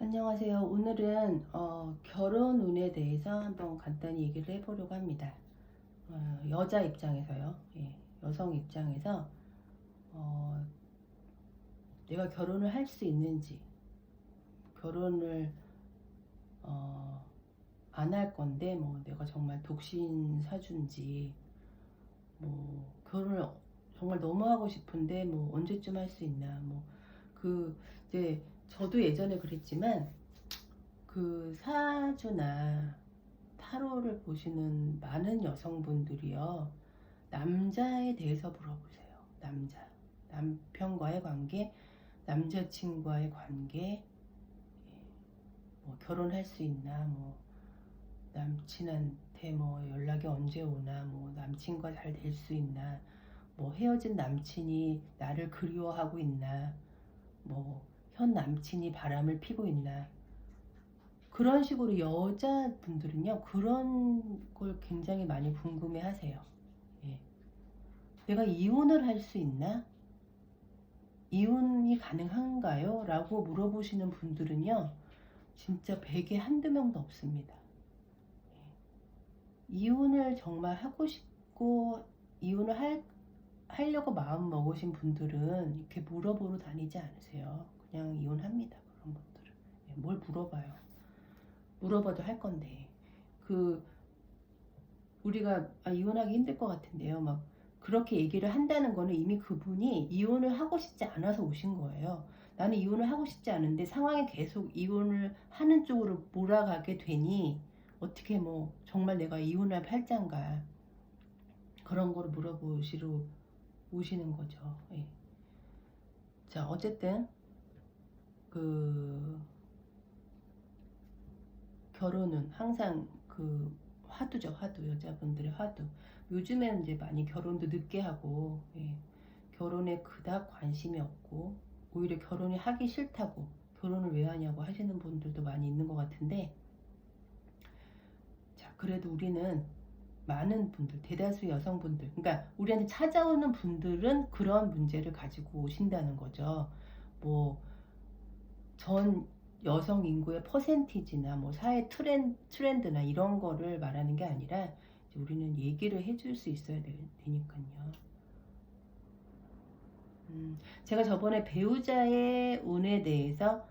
안녕하세요. 오늘은 결혼 운에 대해서 한번 간단히 얘기를 해보려고 합니다. 여자 입장에서요. 예, 여성 입장에서 어, 내가 결혼을 할 수 있는지, 결혼을 안 할 건데 뭐 내가 정말 독신 사주인지, 뭐 결혼을 정말 너무 하고 싶은데 뭐 언제쯤 할 수 있나, 뭐 이제 저도 예전에 그랬지만 그 사주나 타로를 보시는 많은 여성분들이요, 남자에 대해서 물어보세요. 남편과의 관계, 남자친구와의 관계, 예, 뭐 결혼할 수 있나, 뭐 남친한테 뭐 연락이 언제 오나, 뭐 남친과 잘 될 수 있나, 뭐 헤어진 남친이 나를 그리워하고 있나, 뭐 현 남친이 바람을 피고 있나, 그런 식으로 여자분들은요, 그런 걸 굉장히 많이 궁금해 하세요. 예. 내가 이혼을 할 수 있나? 이혼이 가능한가요? 라고 물어보시는 분들은요, 진짜 100에 한두 명도 없습니다. 예. 이혼을 정말 하고 싶고, 하려고 마음 먹으신 분들은 이렇게 물어보러 다니지 않으세요. 그냥 이혼합니다. 그런 분들은. 예, 뭘 물어봐요. 물어봐도 할 건데. 우리가 이혼하기 힘들 것 같은데요. 막 그렇게 얘기를 한다는 거는 이미 그분이 이혼을 하고 싶지 않아서 오신 거예요. 나는 이혼을 하고 싶지 않은데 상황이 계속 이혼을 하는 쪽으로 몰아가게 되니 어떻게 뭐 정말 내가 이혼할 팔자인가, 그런 거를 물어보시러 오시는 거죠. 예. 자, 어쨌든 그 결혼은 항상 화두죠. 화두. 여자분들의 화두. 요즘에는 이제 많이 결혼도 늦게 하고, 예, 결혼에 그닥 관심이 없고, 오히려 결혼이 하기 싫다고 결혼을 왜 하냐고 하시는 분들도 많이 있는 것 같은데, 자, 그래도 우리는 많은 분들, 대다수 여성분들, 그러니까 우리한테 찾아오는 분들은 그런 문제를 가지고 오신다는 거죠. 뭐 전 여성 인구의 퍼센티지나 뭐 사회 트렌드나 이런 거를 말하는 게 아니라, 이제 우리는 얘기를 해줄 수 있어야 되니까요. 제가 저번에 배우자의 운에 대해서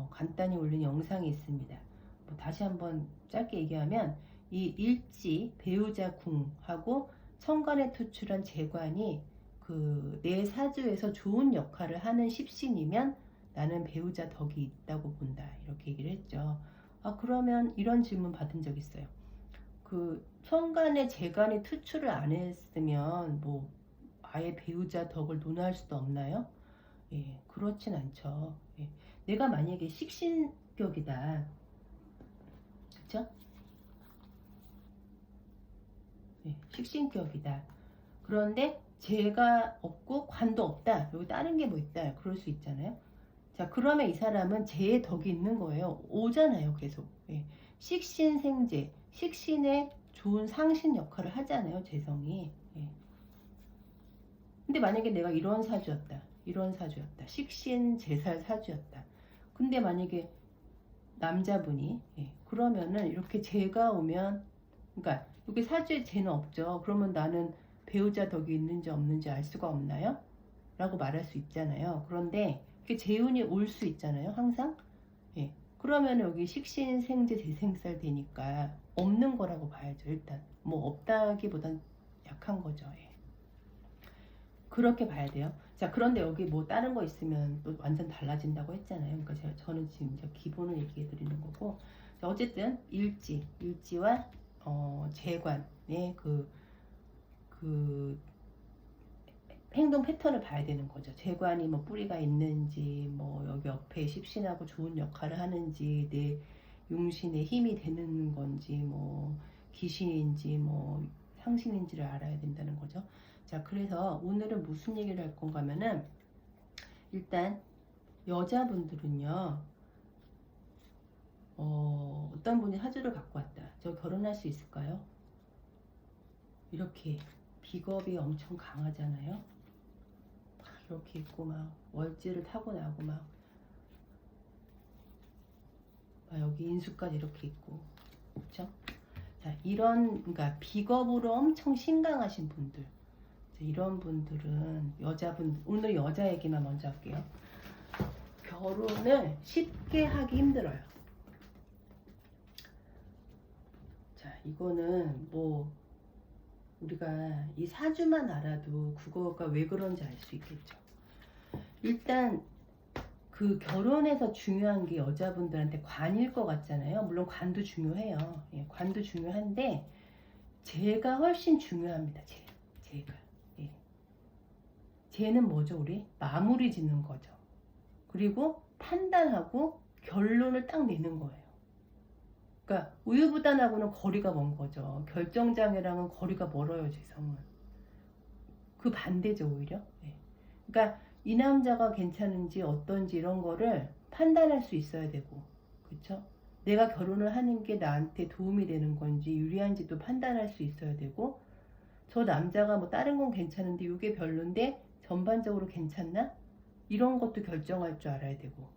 간단히 올린 영상이 있습니다. 뭐 다시 한번 짧게 얘기하면, 이 일지 배우자 궁하고 천간에 투출한 재관이 내 사주에서 좋은 역할을 하는 십신이면 나는 배우자 덕이 있다고 본다, 이렇게 얘기를 했죠. 그러면 이런 질문 받은 적 있어요. 천간에 재관이 투출을 안 했으면 뭐 아예 배우자 덕을 논할 수도 없나요? 예, 그렇진 않죠. 예, 내가 만약에 식신격이다, 그쵸? 예, 식신격이다. 그런데 재가 없고 관도 없다. 여기 다른 게 뭐 있다. 그럴 수 있잖아요. 자, 그러면 이 사람은 재의 덕이 있는 거예요. 오잖아요, 계속. 예, 식신생재, 식신의 좋은 상신 역할을 하잖아요, 재성이. 예. 근데 만약에 내가 이런 사주였다, 식신 제살 사주였다. 근데 만약에 남자분이, 예, 그러면은 이렇게 재가 오면, 그러니까 여기 사주에 재는 없죠. 그러면 나는 배우자 덕이 있는지 없는지 알 수가 없나요? 라고 말할 수 있잖아요. 그런데 이렇게 재운이 올 수 있잖아요, 항상. 예, 그러면 여기 식신 생재 재생살 되니까 없는 거라고 봐야죠. 일단 뭐 없다기보단 약한 거죠. 예. 그렇게 봐야 돼요. 자, 그런데 여기 뭐 다른 거 있으면 또 완전 달라진다고 했잖아요. 그러니까 저는 지금 이제 기본을 얘기해 드리는 거고. 자, 어쨌든 일지와 재관의 그 행동 패턴을 봐야 되는 거죠. 재관이 뭐 뿌리가 있는지, 뭐 여기 옆에 십신하고 좋은 역할을 하는지, 내 용신의 힘이 되는 건지, 뭐 귀신인지 뭐 상신인지를 알아야 된다는 거죠. 자, 그래서 오늘은 무슨 얘기를 할 건가 하면은, 일단 여자분들은요, 어떤 분이 사주를 갖고 왔다, 저 결혼할 수 있을까요? 이렇게 비겁이 엄청 강하잖아요. 이렇게 있고 막 월지를 타고 나고 막 여기 인수까지 이렇게 있고, 그렇죠? 자, 이런 그러니까 비겁으로 엄청 신강하신 분들, 이런 분들은 여자분, 오늘 여자 얘기만 먼저 할게요. 결혼을 쉽게 하기 힘들어요. 자, 이거는 뭐 우리가 이 사주만 알아도 그거가 왜 그런지 알 수 있겠죠. 일단 그 결혼에서 중요한 게 여자분들한테 관일 것 같잖아요. 물론 관도 중요해요. 예, 관도 중요한데 재가 훨씬 중요합니다. 재가. 예. 재는 뭐죠, 우리? 마무리 짓는 거죠. 그리고 판단하고 결론을 딱 내는 거예요. 그러니까 우유부단하고는 거리가 먼 거죠. 결정장애랑은 거리가 멀어요, 재성은. 그 반대죠, 오히려. 예. 그러니까 이 남자가 괜찮은지 어떤지 이런 거를 판단할 수 있어야 되고, 그렇죠? 내가 결혼을 하는 게 나한테 도움이 되는 건지 유리한지도 판단할 수 있어야 되고, 저 남자가 뭐 다른 건 괜찮은데 이게 별론데 전반적으로 괜찮나? 이런 것도 결정할 줄 알아야 되고,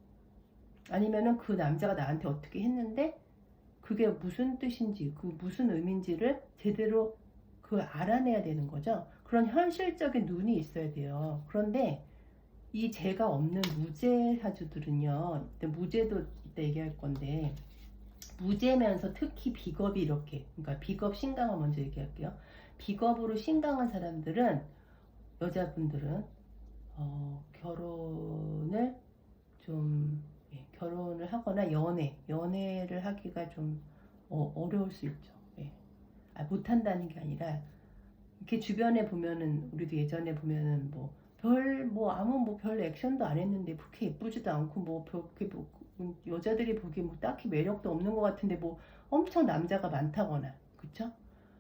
아니면은 그 남자가 나한테 어떻게 했는데 그게 무슨 뜻인지, 그 무슨 의미인지를 제대로 그 알아내야 되는 거죠. 그런 현실적인 눈이 있어야 돼요. 그런데 이 재가 없는 무재 사주들은요, 무재도 이따 얘기할 건데, 무재면서 특히 비겁이 이렇게, 그러니까 비겁 신강을 먼저 얘기할게요. 비겁으로 신강한 사람들은, 여자분들은 결혼을 좀, 예, 결혼을 하거나 연애를 하기가 좀 어려울 수 있죠. 예. 못한다는 게 아니라 이렇게 주변에 보면은, 우리도 예전에 보면은 별 액션도 안 했는데 그렇게 예쁘지도 않고 여자들이 보기에 뭐 딱히 매력도 없는 것 같은데 뭐 엄청 남자가 많다거나, 그쵸?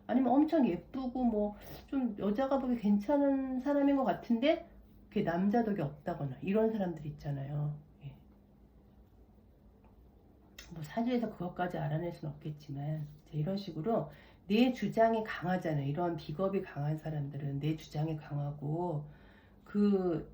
아니면 엄청 예쁘고 뭐 좀 여자가 보기 괜찮은 사람인 것 같은데 그게 남자 덕이 없다거나 이런 사람들 있잖아요. 예. 뭐 사주에서 그것까지 알아낼 수는 없겠지만, 이런 식으로 내 주장이 강하잖아요. 이런 비겁이 강한 사람들은 내 주장이 강하고, 그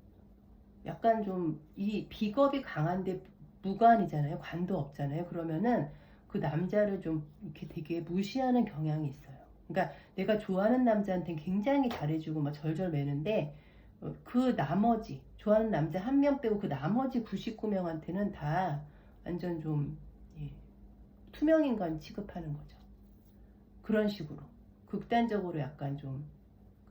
약간 좀 이 비겁이 강한데 무관이잖아요. 관도 없잖아요. 그러면은 그 남자를 좀 이렇게 되게 무시하는 경향이 있어요. 그러니까 내가 좋아하는 남자한테는 굉장히 잘해주고 막 절절 매는데, 그 나머지 좋아하는 남자 한 명 빼고 그 나머지 99명한테는 다 완전 좀, 예, 투명인간 취급하는 거죠. 그런 식으로 극단적으로 약간 좀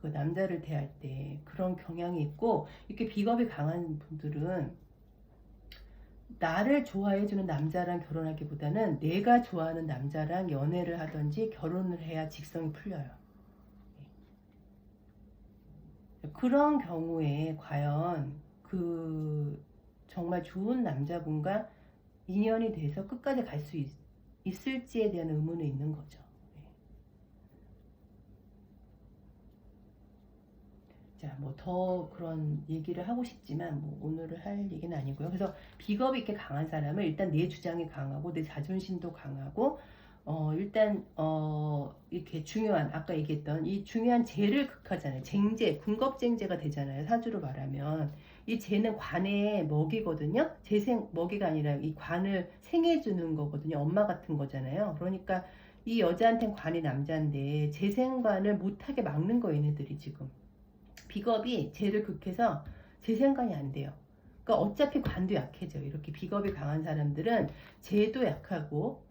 그 남자를 대할 때 그런 경향이 있고, 이렇게 비겁이 강한 분들은 나를 좋아해주는 남자랑 결혼하기보다는 내가 좋아하는 남자랑 연애를 하든지 결혼을 해야 직성이 풀려요. 그런 경우에 과연 그 정말 좋은 남자분과 인연이 돼서 끝까지 갈 수 있을지에 대한 의문이 있는 거죠. 자, 뭐 더 그런 얘기를 하고 싶지만 뭐 오늘은 할 얘기는 아니고요. 그래서 비겁이 이렇게 강한 사람은 일단 내 주장이 강하고 내 자존심도 강하고, 일단 이렇게 중요한, 아까 얘기했던 이 중요한 재를 극하잖아요. 쟁재, 군겁쟁재가 되잖아요. 사주로 말하면 이 재는 관의 먹이거든요. 재생 먹이가 아니라 이 관을 생해주는 거거든요. 엄마 같은 거잖아요. 그러니까 이 여자한테는 관이 남자인데 재생관을 못하게 막는 거 얘네들이 지금. 비겁이 재를 극해서 재생관이 안 돼요. 그러니까 어차피 관도 약해져요. 이렇게 비겁이 강한 사람들은 재도 약하고,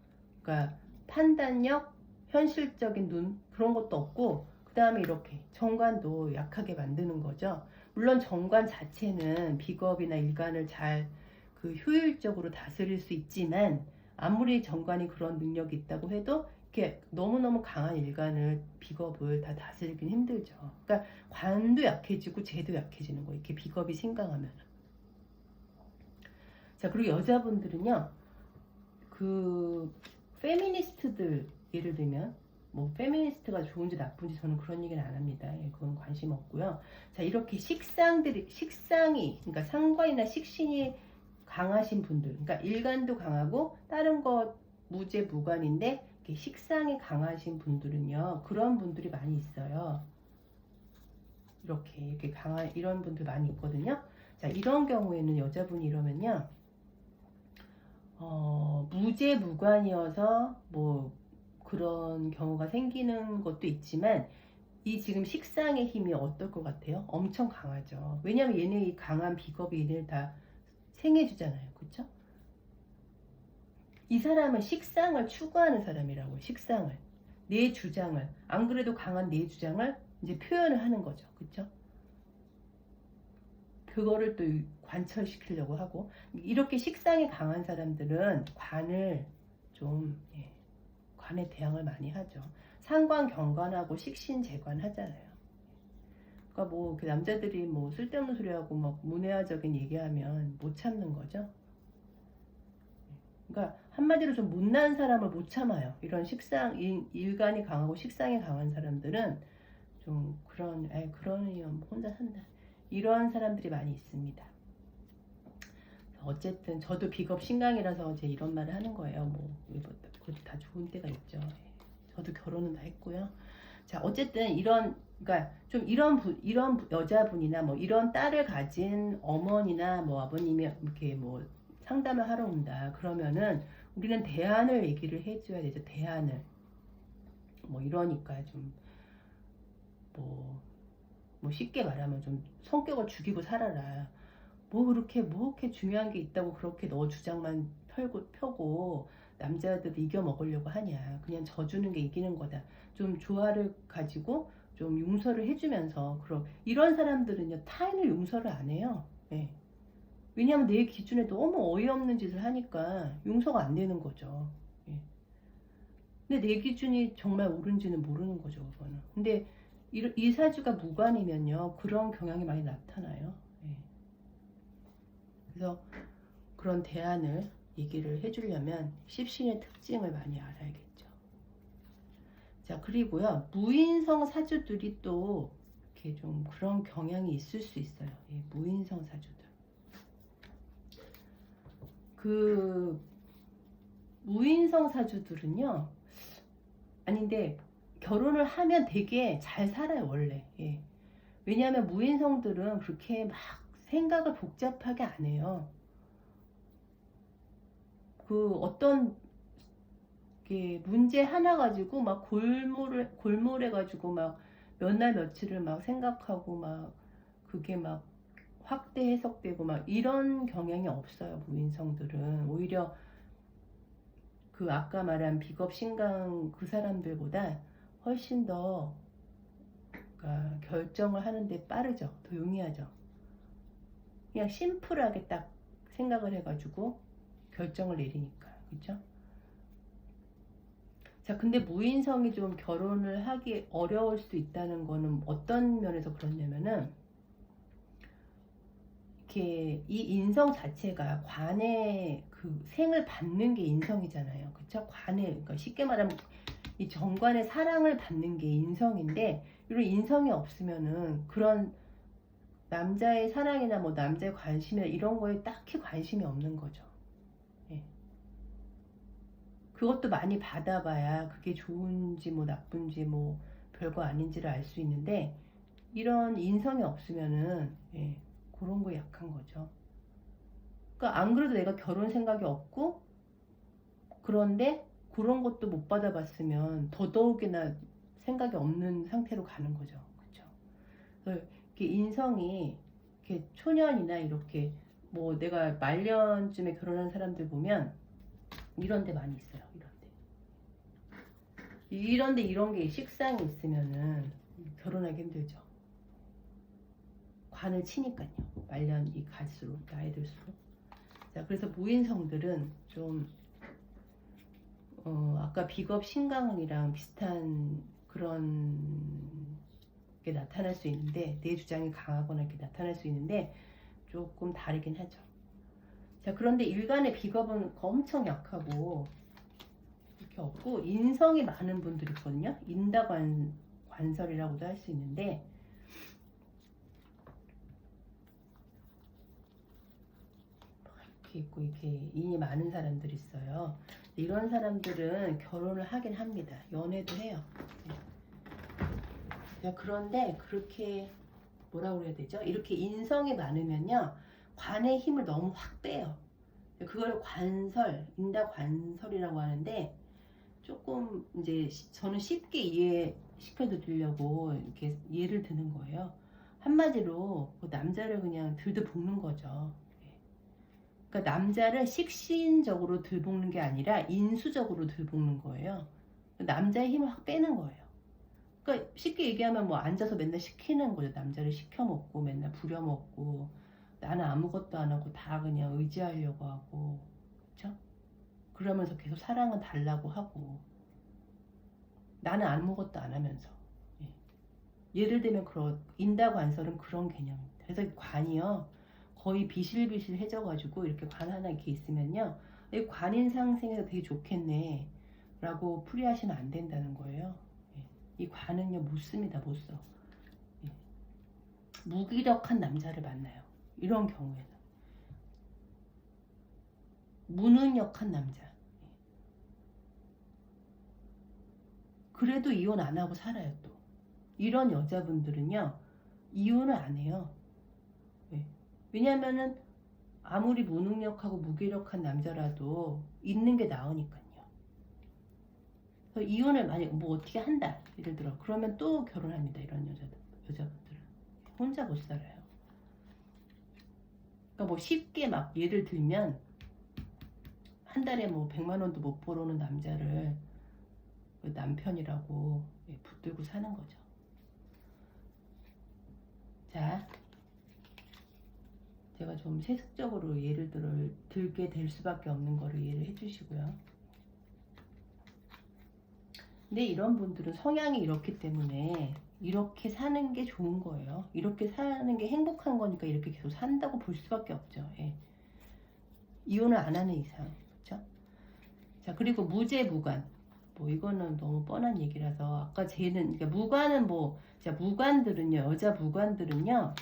그러니까 판단력, 현실적인 눈 그런 것도 없고, 그 다음에 이렇게 정관도 약하게 만드는 거죠. 물론 정관 자체는 비겁이나 일간을 잘 그 효율적으로 다스릴 수 있지만, 아무리 정관이 그런 능력이 있다고 해도 이렇게 너무너무 강한 일간을, 비겁을 다 다스리긴 힘들죠. 그러니까 관도 약해지고 재도 약해지는 거예요. 이렇게 비겁이 생강하면. 자, 그리고 여자분들은요, 그 페미니스트들, 예를 들면 뭐 페미니스트가 좋은지 나쁜지 저는 그런 얘기는 안 합니다. 예, 그건 관심 없고요. 자, 이렇게 식상이, 그러니까 상관이나 식신이 강하신 분들, 그러니까 일간도 강하고 다른 것 무재 무관인데 식상이 강하신 분들은요, 그런 분들이 많이 있어요. 이렇게 강한 이런 분들 많이 있거든요. 자, 이런 경우에는 여자분이 이러면요, 무죄무관이어서 뭐 그런 경우가 생기는 것도 있지만 이 지금 식상의 힘이 어떨 것 같아요? 엄청 강하죠. 왜냐면 얘네 이 강한 비겁이 얘네를 다 생해주잖아요. 그쵸? 이 사람은 식상을 추구하는 사람이라고요. 식상을. 내 주장을. 안 그래도 강한 내 주장을 이제 표현을 하는 거죠. 그쵸? 그거를 또 관철시키려고 하고, 이렇게 식상이 강한 사람들은 관을 좀 관에 대항을 많이 하죠. 상관경관하고 식신재관 하잖아요. 그러니까 뭐 남자들이 뭐 쓸데없는 소리하고 막 문외화적인 얘기하면 못 참는 거죠. 그러니까 한마디로 좀 못난 사람을 못 참아요. 이런 식상 일간이 강하고 식상이 강한 사람들은 좀 그러니 혼자 산다, 이런 사람들이 많이 있습니다. 어쨌든 저도 비겁 신강이라서 제 이런 말을 하는 거예요. 뭐 그것도 다 좋은 때가 있죠. 저도 결혼은 다 했고요. 자, 어쨌든 그러니까 좀 이런 여자분이나 뭐 이런 딸을 가진 어머니나 뭐 아버님이 이렇게 뭐 상담을 하러 온다 그러면은 우리는 대안을 얘기를 해줘야 되죠. 대안을. 뭐 이러니까 좀 뭐 쉽게 말하면 좀 성격을 죽이고 살아라. 뭐 그렇게 중요한 게 있다고 그렇게 너 주장만 펴고 남자들 이겨 먹으려고 하냐. 그냥 져주는 게 이기는 거다. 좀 조화를 가지고 좀 용서를 해주면서 이런 사람들은요 타인을 용서를 안 해요. 네. 왜냐하면 내 기준에 너무 어이없는 짓을 하니까 용서가 안 되는 거죠. 예. 근데 내 기준이 정말 옳은지는 모르는 거죠, 그거는. 근데 이 사주가 무관이면요 그런 경향이 많이 나타나요. 예. 그래서 그런 대안을 얘기를 해주려면 십신의 특징을 많이 알아야겠죠. 자, 그리고요 무인성 사주들이 또 이렇게 좀 그런 경향이 있을 수 있어요. 예, 무인성 사주들. 그 무인성 사주들은요, 아닌데 결혼을 하면 되게 잘 살아요 원래. 예. 왜냐하면 무인성들은 그렇게 막 생각을 복잡하게 안 해요. 그 어떤 게 문제 하나 가지고 막 골몰해 가지고 막 몇 날 며칠을 막 생각하고 막 그게 막 확대 해석되고 막 이런 경향이 없어요. 무인성들은 오히려 그 아까 말한 비겁 신강 그 사람들보다 훨씬 더 그러니까 결정을 하는데 빠르죠. 더 용이하죠. 그냥 심플하게 딱 생각을 해가지고 결정을 내리니까. 그렇죠? 자, 근데 무인성이 좀 결혼을 하기 어려울 수 있다는 거는 어떤 면에서 그렇냐면은 이렇게 이 인성 자체가 관의 그 생을 받는 게 인성이잖아요. 그쵸? 관의, 그러니까 쉽게 말하면 이 정관의 사랑을 받는 게 인성인데, 이런 인성이 없으면은 그런 남자의 사랑이나 뭐 남자의 관심이나 이런 거에 딱히 관심이 없는 거죠. 예. 그것도 많이 받아봐야 그게 좋은지 뭐 나쁜지 뭐 별거 아닌지를 알 수 있는데, 이런 인성이 없으면은 그런 거 약한 거죠. 그러니까 안 그래도 내가 결혼 생각이 없고 그런데 그런 것도 못 받아봤으면 더더욱이나 생각이 없는 상태로 가는 거죠. 그렇죠? 이렇게 인성이 이렇게 초년이나 이렇게 뭐 내가 말년쯤에 결혼한 사람들 보면 이런 데 많이 있어요. 이런데 이런 게 식상이 있으면은 결혼하기 힘들죠. 관을 치니까요. 말년이 갈수록 나이 들수록. 자, 그래서 무인성들은 좀 아까 비겁 신강이랑 비슷한 그런 게 나타날 수 있는데, 내 주장이 강하거나 이렇게 나타날 수 있는데 조금 다르긴 하죠. 자, 그런데 일간의 비겁은 엄청 약하고 이렇게 없고 인성이 많은 분들이 있거든요. 인다관설이라고도 할 수 있는데, 이렇게 있고 이렇게 인이 많은 사람들이 있어요. 이런 사람들은 결혼을 하긴 합니다. 연애도 해요. 네. 그런데 그렇게 뭐라고 해야 되죠? 이렇게 인성이 많으면요 관의 힘을 너무 확 빼요. 그걸 관설, 인다관설이라고 하는데 조금 이제 저는 쉽게 이해시켜 드리려고 이렇게 예를 드는 거예요. 한마디로 그 남자를 그냥 들들 볶는 거죠. 그러니까 남자를 식신적으로 들볶는 게 아니라 인수적으로 들볶는 거예요. 남자의 힘을 확 빼는 거예요. 그러니까 쉽게 얘기하면 뭐 앉아서 맨날 시키는 거죠. 남자를 시켜먹고 맨날 부려먹고 나는 아무것도 안 하고 다 그냥 의지하려고 하고, 그쵸? 그러면서 계속 사랑은 달라고 하고 나는 아무것도 안 하면서. 예를 들면 인다관설은 그런 개념입니다. 그래서 관이요 거의 비실비실해져가지고 이렇게 관 하나 이렇게 있으면요, 이 관인 상생해서 되게 좋겠네 라고 풀이하시면 안 된다는 거예요. 이 관은요 못 씁니다. 못 써. 무기력한 남자를 만나요. 이런 경우에는 무능력한 남자. 그래도 이혼 안 하고 살아요. 또 이런 여자분들은요 이혼을 안 해요. 왜냐면은 아무리 무능력하고 무기력한 남자라도 있는 게 나으니까요. 그래서 이혼을 만약 뭐 어떻게 한다 예를 들어 그러면 또 결혼합니다. 이런 여자분들은 혼자 못 살아요. 그러니까 뭐 쉽게 막 예를 들면 한 달에 뭐 100만 원도 못 벌어오는 남자를 그 남편이라고 붙들고 사는 거죠. 자, 제가 좀 세속적으로 예를 들게 될 수밖에 없는 거를 이해를 해주시고요. 근데 이런 분들은 성향이 이렇기 때문에 이렇게 사는 게 좋은 거예요. 이렇게 사는 게 행복한 거니까 이렇게 계속 산다고 볼 수밖에 없죠. 이혼을 안 하는 이상. 그렇죠? 자, 그리고 무죄무관. 뭐 이거는 너무 뻔한 얘기라서 아까 쟤는 그러니까 무관은 뭐 자, 무관들은요. 여자 무관들은요.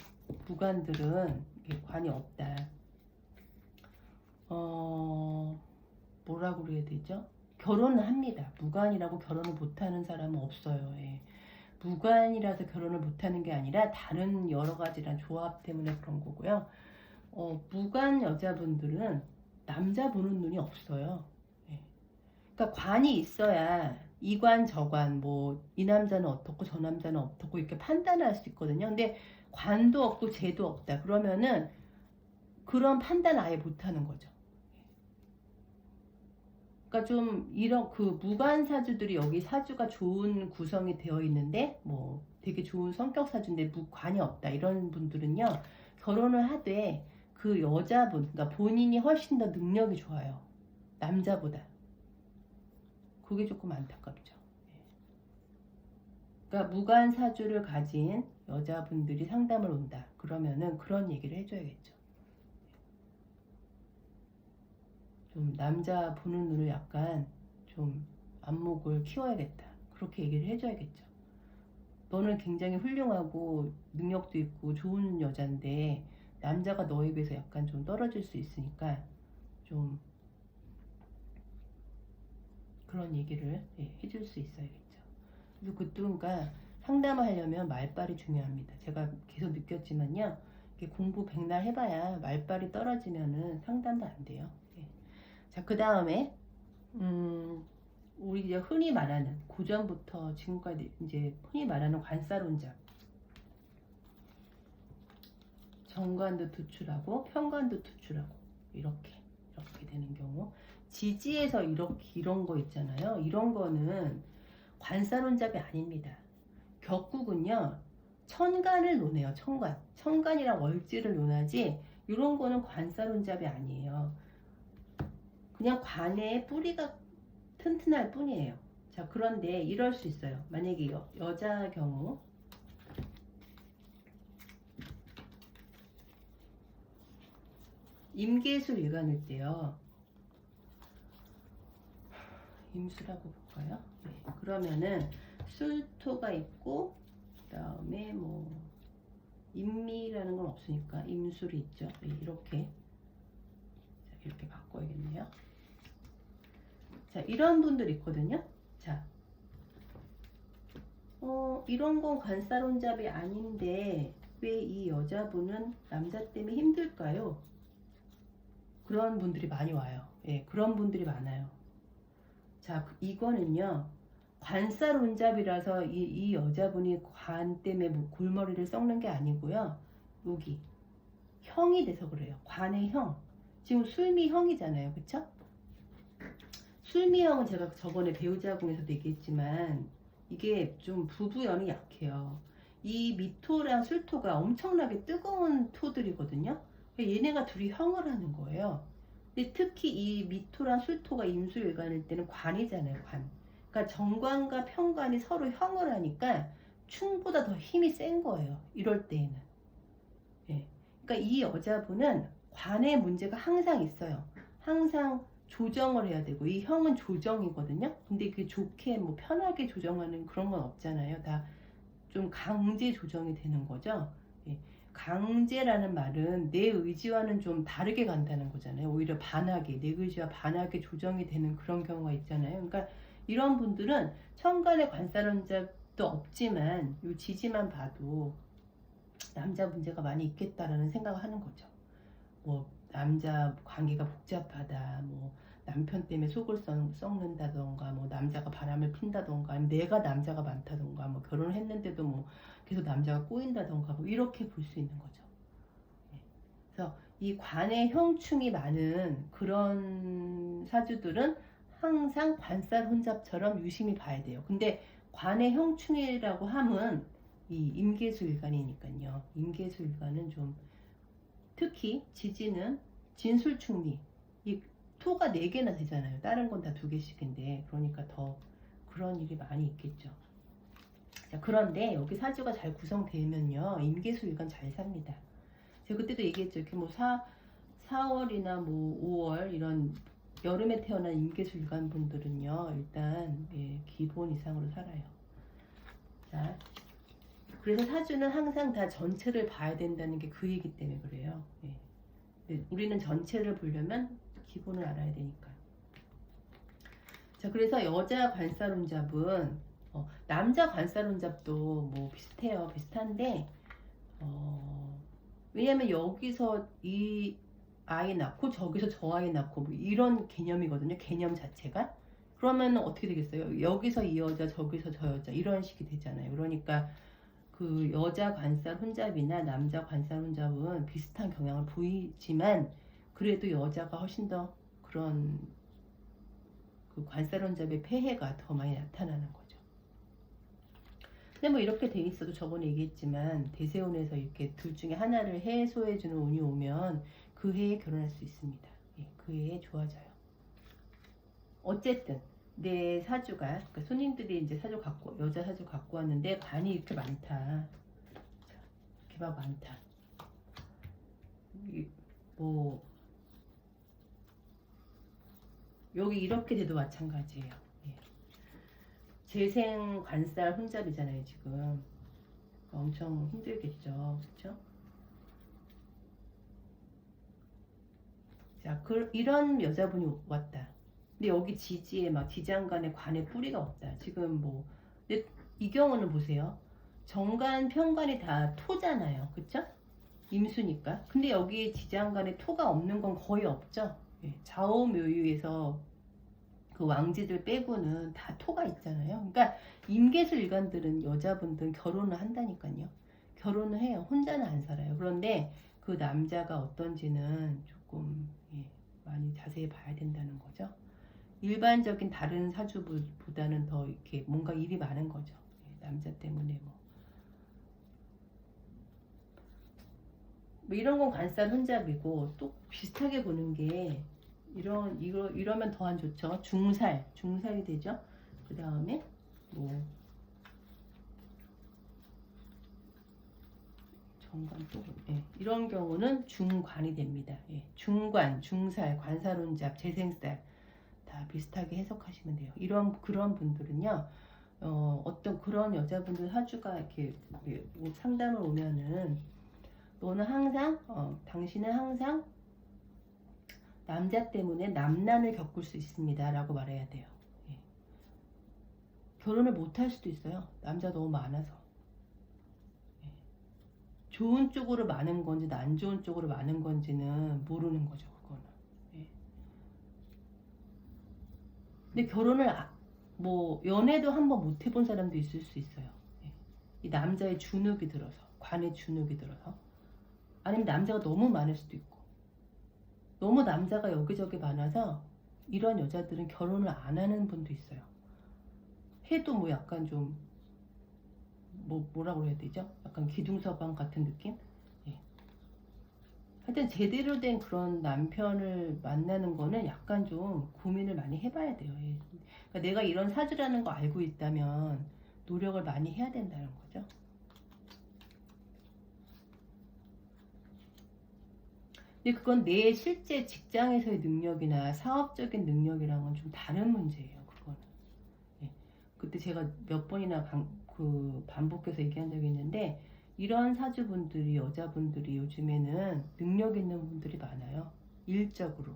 무관들은 관이 없다. 뭐라고 그래야 되죠? 결혼을 합니다. 무관이라고 결혼을 못하는 사람은 없어요. 무관이라서 결혼을 못하는 게 아니라 다른 여러 가지란 조합 때문에 그런 거고요. 무관 여자분들은 남자 보는 눈이 없어요. 그러니까 관이 있어야 이관 저관 뭐 이 남자는 어떻고 저 남자는 어떻고 이렇게 판단을 할 수 있거든요. 근데 관도 없고 죄도 없다. 그러면은 그런 판단 아예 못하는 거죠. 그러니까 좀 이런 그 무관 사주들이 여기 사주가 좋은 구성이 되어 있는데 뭐 되게 좋은 성격 사주인데 무관이 없다 이런 분들은요 결혼을 하되 그 여자분 그러니까 본인이 훨씬 더 능력이 좋아요 남자보다. 그게 조금 안타깝죠. 그러니까 무관 사주를 가진 여자분들이 상담을 온다 그러면은 그런 얘기를 해줘야겠죠. 좀 남자 보는 눈을 약간 좀 안목을 키워야겠다. 그렇게 얘기를 해줘야겠죠. 너는 굉장히 훌륭하고 능력도 있고 좋은 여잔데 남자가 너에 비해서 약간 좀 떨어질 수 있으니까 좀 그런 얘기를 해줄 수 있어야겠죠. 그래서 그러니까 상담을 하려면 말빨이 중요합니다. 제가 계속 느꼈지만요. 공부 백날 해봐야 말빨이 떨어지면은 상담도 안 돼요. 자, 그 다음에 우리 이제 흔히 말하는 고전부터 지금까지 이제 흔히 말하는 관사론자 정관도 투출하고 편관도 투출하고 이렇게 되는 경우 지지에서 이런 거 있잖아요. 이런 거는 관사론잡이 아닙니다. 격국은요 천간을 논해요. 천간이랑 월지를 논하지 이런 거는 관사론잡이 아니에요. 그냥 관의 뿌리가 튼튼할 뿐이에요. 자, 그런데 이럴 수 있어요. 만약에 여자 경우 임계술 일간일 때요. 임수라고 볼까요? 네. 그러면은 술토가 있고 그 다음에 뭐 임미라는 건 없으니까 임술이 있죠. 네, 이렇게 바꿔야겠네요. 자, 이런 분들 있거든요. 자, 이런 건 관사론잡이 아닌데 왜 이 여자분은 남자 때문에 힘들까요? 그런 분들이 많이 와요. 예, 그런 분들이 많아요. 자, 이거는요. 관살혼잡이라서 이 여자분이 관 때문에 뭐 골머리를 썩는 게 아니고요. 여기 형이 돼서 그래요. 관의 형. 지금 술미형이잖아요. 그쵸? 술미형은 제가 저번에 배우자궁에서도 얘기했지만 이게 좀 부부연이 약해요. 이 미토랑 술토가 엄청나게 뜨거운 토들이거든요. 얘네가 둘이 형을 하는 거예요. 근데 특히 이 미토랑 술토가 임수일관일 때는 관이잖아요. 관. 그러니까 정관과 편관이 서로 형을 하니까 충보다 더 힘이 센 거예요. 이럴 때에는. 예. 그러니까 이 여자분은 관의 문제가 항상 있어요. 항상 조정을 해야 되고 이 형은 조정이거든요. 근데 그게 좋게 뭐 편하게 조정하는 그런 건 없잖아요. 다 좀 강제 조정이 되는 거죠. 예. 강제라는 말은 내 의지와는 좀 다르게 간다는 거잖아요. 오히려 반하게 내 의지와 반하게 조정이 되는 그런 경우가 있잖아요. 그러니까 이런 분들은 천간에 관살원잡도 없지만 요 지지만 봐도 남자 문제가 많이 있겠다라는 생각을 하는 거죠. 뭐 남자 관계가 복잡하다, 뭐 남편 때문에 속을 썩는다던가, 뭐 남자가 바람을 핀다던가, 아니면 내가 남자가 많다던가, 뭐 결혼을 했는데도 뭐 계속 남자가 꼬인다던가, 뭐 이렇게 볼 수 있는 거죠. 네. 그래서 이 관의 형충이 많은 그런 사주들은 항상 관살 혼잡처럼 유심히 봐야 돼요. 근데 관의 형충이라고 함은 이 임계수일간이니까요. 임계수일간은 좀 특히 지지는 진술충리 이 토가 4개나 되잖아요. 다른 건 다 2개씩인데 그러니까 더 그런 일이 많이 있겠죠. 자, 그런데 여기 사주가 잘 구성되면요. 임계수일간 잘 삽니다. 제가 그때도 얘기했죠. 이렇게 뭐 4월이나 뭐 5월 이런 여름에 태어난 임계수일간 분들은요. 일단 예, 기본 이상으로 살아요. 자, 그래서 사주는 항상 다 전체를 봐야 된다는 게 그 얘기 때문에 그래요. 예. 우리는 전체를 보려면 기본을 알아야 되니까. 자, 그래서 여자 관살혼잡은 남자 관살혼잡도 뭐 비슷해요. 비슷한데 왜냐면 여기서 이 아이 낳고 저기서 저 아이 낳고 뭐 이런 개념이거든요. 개념 자체가. 그러면 어떻게 되겠어요? 여기서 이 여자 저기서 저 여자 이런 식이 되잖아요. 그러니까 그 여자 관살 혼잡이나 남자 관살 혼잡은 비슷한 경향을 보이지만 그래도 여자가 훨씬 더 그런 그 관살 혼잡의 폐해가 더 많이 나타나는 거죠. 근데 뭐 이렇게 돼 있어도 저번에 얘기했지만 대세운에서 이렇게 둘 중에 하나를 해소해주는 운이 오면 그 해에 결혼할 수 있습니다. 예, 그 해에 좋아져요. 어쨌든 내 사주가 그러니까 손님들이 이제 사주 갖고 여자 사주 갖고 왔는데 관이 이렇게 많다. 이렇게 막 많다. 뭐 여기 이렇게 돼도 마찬가지예요. 예. 재생 관살 혼잡이잖아요 지금. 엄청 힘들겠죠, 그렇죠? 자, 이런 여자분이 왔다. 근데 여기 지지에 막 지장간에 관에 뿌리가 없다. 지금 뭐 근데 이 경우는 보세요. 정관, 편관이 다 토잖아요. 그쵸? 임수니까. 근데 여기 지장간에 토가 없는 건 거의 없죠. 예, 좌우묘유에서 그 왕지들 빼고는 다 토가 있잖아요. 그러니까 임계수 일간들은 여자분들은 결혼을 한다니까요. 결혼을 해요. 혼자는 안 살아요. 그런데 그 남자가 어떤지는 조금 예, 많이 자세히 봐야 된다는 거죠. 일반적인 다른 사주보다는 더 이렇게 뭔가 일이 많은 거죠. 예, 남자 때문에 뭐 이런 건 관살 혼잡이고 또 비슷하게 보는 게 이러면 더 안 좋죠. 중살이 되죠. 그 다음에 뭐 정관 또 예, 이런 경우는 중관이 됩니다. 예, 중관, 중살, 관살혼잡, 재생살 다 비슷하게 해석하시면 돼요. 그런 분들은요. 어떤 그런 여자분들 사주가 이렇게 상담을 오면은 너는 항상 당신은 항상 남자 때문에 남난을 겪을 수 있습니다 라고 말해야 돼요. 예. 결혼을 못할 수도 있어요. 남자 너무 많아서. 예. 좋은 쪽으로 많은 건지 안 좋은 쪽으로 많은 건지는 모르는 거죠. 그거는. 근데 결혼을 뭐 연애도 한번 못 해본 사람도 있을 수 있어요. 예. 이 남자의 주눅이 들어서, 관의 주눅이 들어서, 아니면 남자가 너무 많을 수도 있고, 너무 남자가 여기저기 많아서 이런 여자들은 결혼을 안 하는 분도 있어요. 해도 뭐 약간 좀 뭐라고 해야 되죠? 약간 기둥서방 같은 느낌? 예. 하여튼 제대로 된 그런 남편을 만나는 거는 약간 좀 고민을 많이 해봐야 돼요. 예. 그러니까 내가 이런 사주라는 거 알고 있다면 노력을 많이 해야 된다는 거죠. 근데 그건 내 실제 직장에서의 능력이나 사업적인 능력이랑은 좀 다른 문제예요. 그거는. 예. 그때 제가 몇 번이나 반복해서 얘기한 적이 있는데, 이런 사주분들이, 여자분들이 요즘에는 능력 있는 분들이 많아요. 일적으로.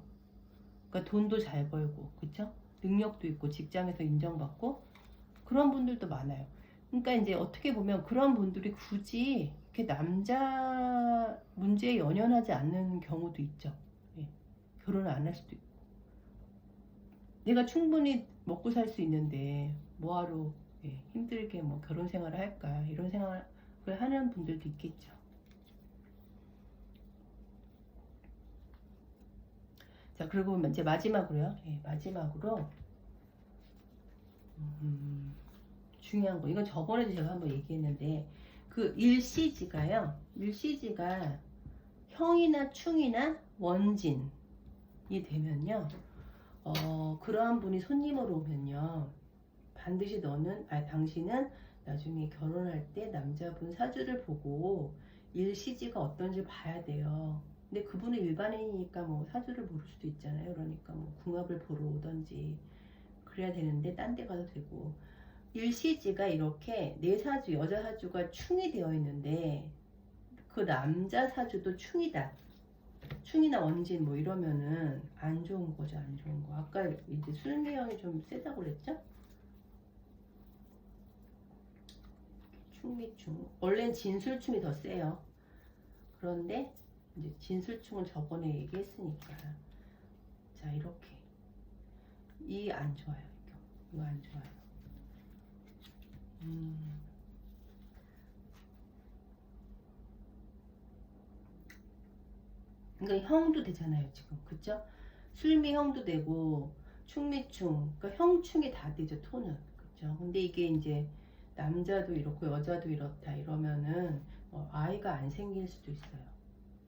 그러니까 돈도 잘 벌고, 그쵸? 능력도 있고, 직장에서 인정받고, 그런 분들도 많아요. 그러니까 이제 어떻게 보면 그런 분들이 굳이 이렇게 남자 문제에 연연하지 않는 경우도 있죠. 예. 결혼을 안 할 수도 있고. 내가 충분히 먹고 살 수 있는데 뭐하러 힘들게 뭐 결혼 생활을 할까, 이런 생각을 하는 분들도 있겠죠. 자, 그리고 이제 마지막으로요. 마지막으로 중요한 거, 이건 저번에도 제가 한번 얘기했는데, 그 일시지가요. 일시지가 형이나 충이나 원진이 되면요. 그러한 분이 손님으로 오면요. 반드시 당신은 나중에 결혼할 때 남자분 사주를 보고 일시지가 어떤지 봐야 돼요. 근데 그분은 일반인이니까 뭐 사주를 모를 수도 있잖아요. 그러니까 뭐 궁합을 보러 오던지 그래야 되는데 딴 데 가도 되고, 일시지가 이렇게 내 사주, 여자 사주가 충이 되어 있는데 그 남자 사주도 충이다, 충이나 원진 뭐 이러면은 안 좋은 거죠. 안 좋은 거. 아까 이제 술미형이 좀 세다고 그랬죠? 충미충. 원래는 진술충이 더 세요. 그런데 이제 진술충은 저번에 얘기했으니까. 자, 이렇게. 이 안 좋아요. 이거 안 좋아요. 그러니까 형도 되잖아요, 지금. 그쵸? 술미 형도 되고, 충미충. 그러니까 형충이 다 되죠, 토는. 그쵸? 근데 이게 이제 남자도 이렇고 여자도 이렇다 이러면은 아이가 안 생길 수도 있어요.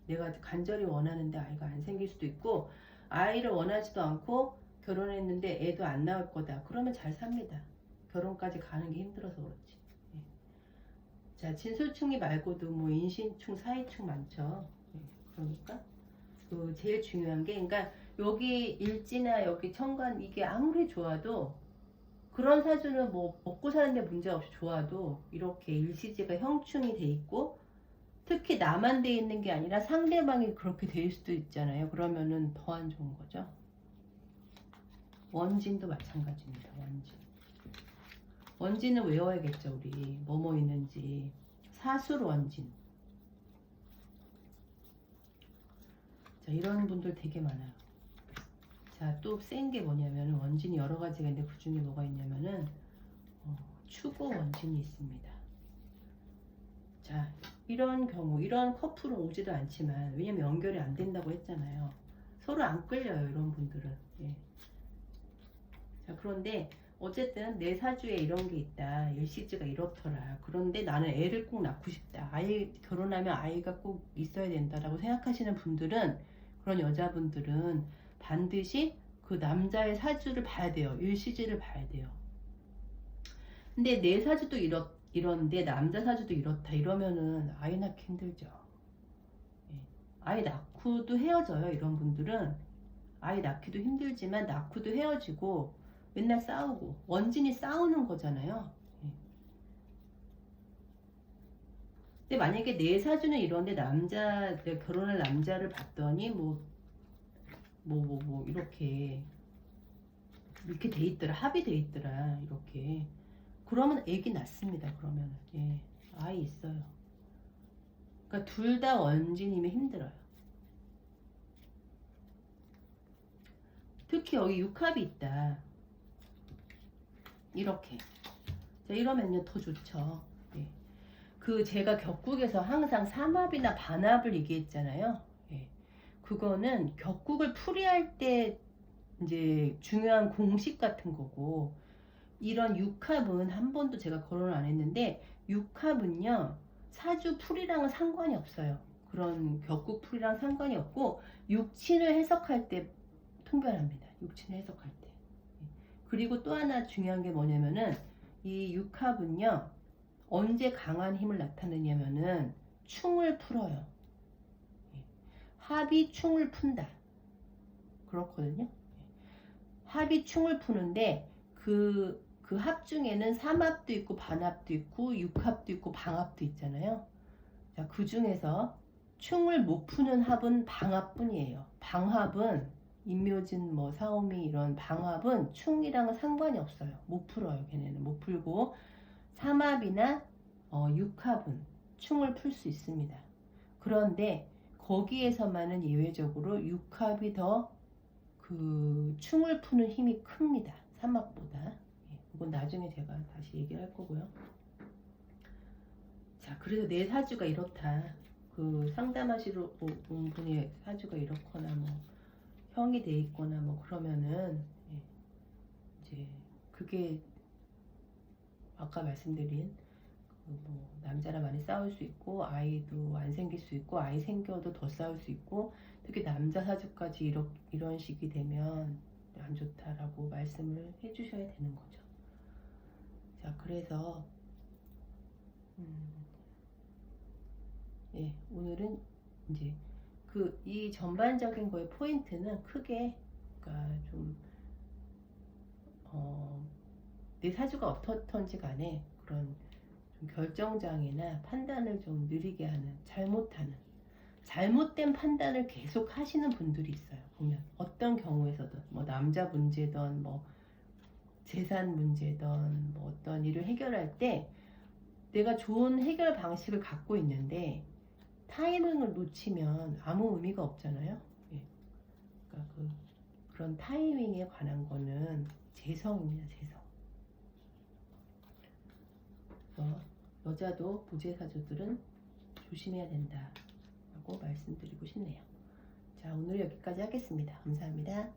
내가 간절히 원하는데 아이가 안 생길 수도 있고, 아이를 원하지도 않고 결혼했는데 애도 안 나올 거다. 그러면 잘 삽니다. 결혼까지 가는 게 힘들어서 그렇지. 예. 자, 진솔충이 말고도 뭐 인신충, 사이충 많죠. 예. 그러니까 그 제일 중요한 게, 그러니까 여기 일지나 여기 천간 이게 아무리 좋아도, 그런 사주는 뭐 먹고 사는데 문제 없이 좋아도 이렇게 일시지가 형충이 돼 있고, 특히 나만 돼 있는 게 아니라 상대방이 그렇게 될 수도 있잖아요. 그러면은 더 안 좋은 거죠. 원진도 마찬가지입니다. 원진은 외워야겠죠. 우리 뭐뭐 있는지. 사술 원진. 자, 이런 분들 되게 많아요. 자, 또 센 게 뭐냐면, 원진이 여러 가지가 있는데 그 중에 뭐가 있냐면은 추구 원진이 있습니다. 자, 이런 경우, 이런 커플은 오지도 않지만, 왜냐면 연결이 안 된다고 했잖아요. 서로 안 끌려요, 이런 분들은. 예. 자, 그런데 어쨌든 내 사주에 이런 게 있다, 일시지가 이렇더라, 그런데 나는 애를 꼭 낳고 싶다, 결혼하면 아이가 꼭 있어야 된다라고 생각하시는 분들은, 그런 여자분들은 반드시 그 남자의 사주를 봐야 돼요. 일시지를 봐야 돼요. 근데 내 사주도 이런데 남자 사주도 이렇다 이러면은 아이 낳기 힘들죠. 예. 아이 낳고도 헤어져요. 이런 분들은 아이 낳기도 힘들지만 낳고도 헤어지고 맨날 싸우고, 원진이 싸우는 거잖아요. 예. 근데 만약에 내 사주는 이런데 내가 결혼할 남자를 봤더니 이렇게 돼 있더라, 합의돼 있더라, 이렇게. 그러면 애기 낳습니다. 그러면 아이 있어요. 그러니까 둘 다 원진이면 힘들어요. 특히 여기 육합이 있다. 이렇게. 자, 이러면요 더 좋죠. 예. 그 제가 격국에서 항상 삼합이나 반합을 얘기했잖아요. 예. 그거는 격국을 풀이할 때 이제 중요한 공식 같은 거고, 이런 육합은 한 번도 제가 거론을 안 했는데, 육합은요 사주 풀이랑은 상관이 없어요. 그런 격국 풀이랑 상관이 없고 육친을 해석할 때 통변합니다. 육친을 해석할 때. 그리고 또 하나 중요한 게 뭐냐면은, 이 육합은요 언제 강한 힘을 나타내냐면은 충을 풀어요. 합이 충을 푼다. 그렇거든요. 합이 충을 푸는데 그 합 중에는 삼합도 있고 반합도 있고 육합도 있고 방합도 있잖아요. 자, 그 중에서 충을 못 푸는 합은 방합뿐이에요. 방합은 인묘진 뭐 사오미 이런 방합은 충이랑은 상관이 없어요. 못 풀어요. 걔네는 못 풀고, 삼합이나 육합은 충을 풀 수 있습니다. 그런데 거기에서만은 예외적으로 육합이 더 그 충을 푸는 힘이 큽니다. 삼합보다. 예, 이건 나중에 제가 다시 얘기를 할 거고요. 자, 그래서 내 사주가 이렇다. 그 상담하시러 온 분의 사주가 이렇거나 뭐 형이 돼 있거나 뭐 그러면은, 예, 이제 그게 아까 말씀드린 뭐 남자랑 많이 싸울 수 있고, 아이도 안 생길 수 있고, 아이 생겨도 더 싸울 수 있고, 특히 남자 사주까지 이런 식이 되면 안 좋다라고 말씀을 해주셔야 되는 거죠. 자, 그래서 예, 오늘은 이제 이 전반적인 거의 포인트는 크게, 그러니까 좀 내 사주가 어떻던지 간에 그런 좀 결정장애나 판단을 좀 느리게 하는, 잘못된 판단을 계속 하시는 분들이 있어요. 보면 어떤 경우에서든, 뭐 남자 문제든 뭐 재산 문제든 뭐 어떤 일을 해결할 때 내가 좋은 해결 방식을 갖고 있는데 타이밍을 놓치면 아무 의미가 없잖아요. 예. 그러니까 그런 타이밍에 관한 거는 재성입니다. 재성. 그래서 여자도 부재사주들은 조심해야 된다라고 말씀드리고 싶네요. 자, 오늘 여기까지 하겠습니다. 감사합니다.